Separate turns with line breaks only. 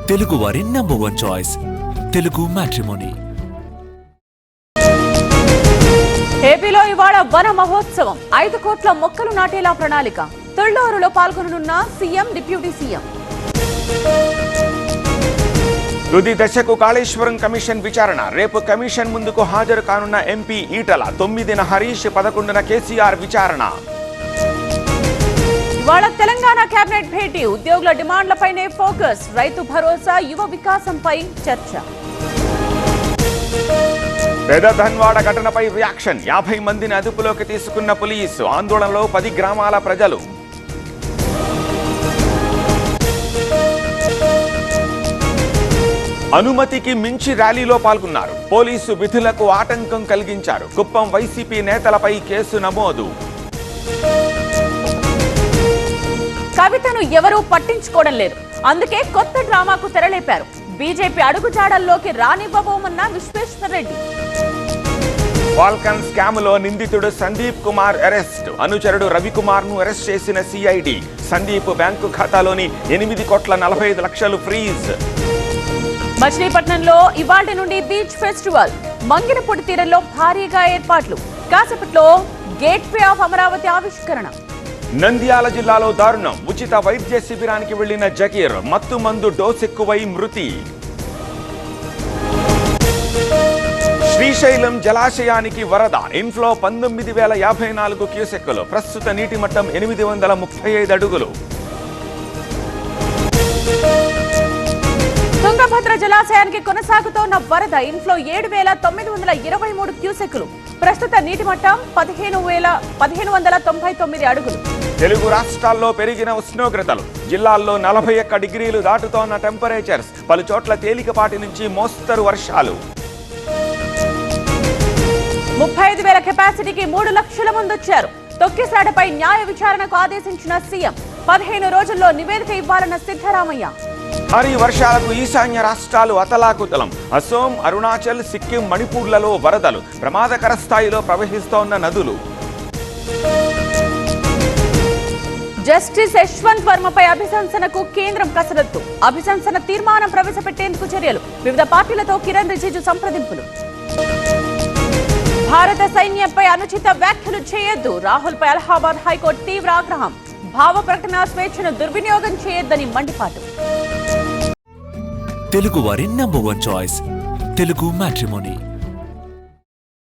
తెలుగు వారి number 1 choice Telugu matrimony.
ఏపీలో ఇవాళ వన మహోత్సవం. 5 కోట్ల మొక్కలు నాటేలా ప్రణాళిక. తొళ్లూరులో పాల్గొననున్న సీఎం, డిప్యూటీ సీఎం.
తుది దశకు కాళేశ్వరం కమిషన్ విచారణ. రేపు కమిషన్ ముందుకు హాజరు కానున్న ఎంపీ ఈటల. 9న హరీష్, 11న కేసీఆర్ విచారణ.
ఇవాళ తెలంగాణ కేబినెట్ భేటీ. ఉద్యోగుల డిమాండ్లపైనే ఫోకస్. రైతు భరోసా, యువ వికాసంపై చర్చ.
పెదధన్వాడ ఘటనపై రియాక్షన్. 50 మందిని అదుపులోకి తీసుకున్న పోలీసు. ఆందోళనలో 10 గ్రామాల ప్రజలు. అనుమతికి మించి ర్యాలీలో పాల్గొన్నారు. పోలీసు విధులకు ఆటంకం కలిగించారు. కుప్పం వైసీపీ నేతలపై కేసు నమోదు.
కవితను ఎవరూ పట్టించుకోవడం లేదు. అందుకే కొత్త డ్రామాకు తెరలేపారు. బీజేపీ అడుగుజాడల్లోకి రానివ్వబోమన్న విశ్వేశ్వరరెడ్డి.
ఫాల్కన్ స్కామ్ లో నిందితుడు సందీప్ కుమార్ అరెస్ట్. అనుచరుడు రవికుమార్ ను అరెస్ట్ చేసిన సిఐడి. సందీప్ బ్యాంకు ఖాతాలోని 8,45,00,000 ఫ్రీజ్.
మచిలీపట్నంలో ఇవాళ్టి నుండి బీచ్ ఫెస్టివల్. మంగినపూడి తీరంలో భారీగా ఏర్పాట్లు. కాసేపట్లో గేట్వే ఆఫ్ అమరావతి ఆవిష్కరణ.
నంద్యాల జిల్లాలో దారుణం. ఉచిత వైద్య శిబిరానికి వెళ్లిన జకీర్ మత్తు మందు డోసెక్కువై మృతి. శ్రీశైలం జలాశయానికి వరద. ఇన్ఫ్లో 19,054 క్యూసెక్కులు. ప్రస్తుత నీటి మట్టం 835 అడుగులు.
తుంగభద్ర జలాశయానికి కొనసాగుతోన్న వరద. ఇన్ఫ్లో 7,923 క్యూసెక్కులు. ప్రస్తుత నీటి మట్టం 15,199 అడుగులు.
తెలుగు రాష్ట్రాల్లో పెరిగిన ఉష్ణోగ్రతలు. జిల్లాల్లో 41 డిగ్రీలు దాటుతోన్న టెంపరేచర్స్. పలు చోట్ల తేలికపాటి నుంచి మోస్తరు వర్షాలు.
35,000 కెపాసిటీకి 3 లక్షల మంది వచ్చారు. తొక్కిసలాటపై న్యాయ విచారణకు ఆదేశించిన సీఎం. 15 రోజుల్లో నివేదిక ఇవ్వాలన్న సిద్ధరామయ్య.
భారీ వర్షాలకు ఈశాన్య రాష్ట్రాలు అతలాకుతలం. అసోం, అరుణాచల్, సిక్కిం, మణిపూర్లలో వరదలు. ప్రమాదకర స్థాయిలో ప్రవహిస్తోన్న నదులు.
జస్టిస్ యశ్వంత్ వర్మపై అభిశంసనకు కేంద్రం కసరత్తు. అభిశంసన తీర్మానం ప్రవేశపెట్టేందుకు చర్యలు. వివిధ పార్టీలతో కిరణ్ రిజిజు సంప్రదింపులు. భారత సైన్యంపై అనుచిత వ్యాఖ్యలు చేయొద్దు. రాహుల్పై అలహాబాద్ హైకోర్టు తీవ్ర ఆగ్రహం. భావ ప్రకటన స్వేచ్ఛను దుర్వినియోగం చేయొద్దని మండిపాటు.
తెలుగు వారి నంబర్ 1 చాయిస్ తెలుగు మ్యాట్రిమోనీ.